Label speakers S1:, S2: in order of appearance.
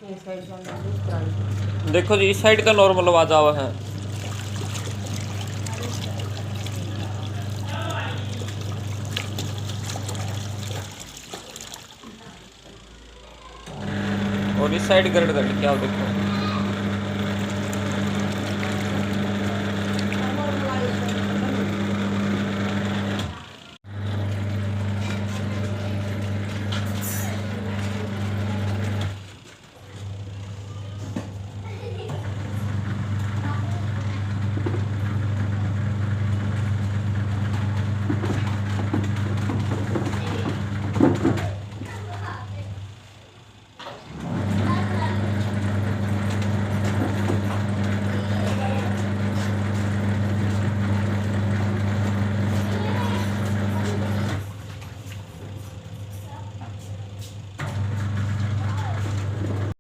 S1: ये साइड का अंदर इस तरह
S2: देखो जी इस साइड का नॉर्मल आवाज आवा है। और इस साइड गड़ गड़ क्या हो देखो।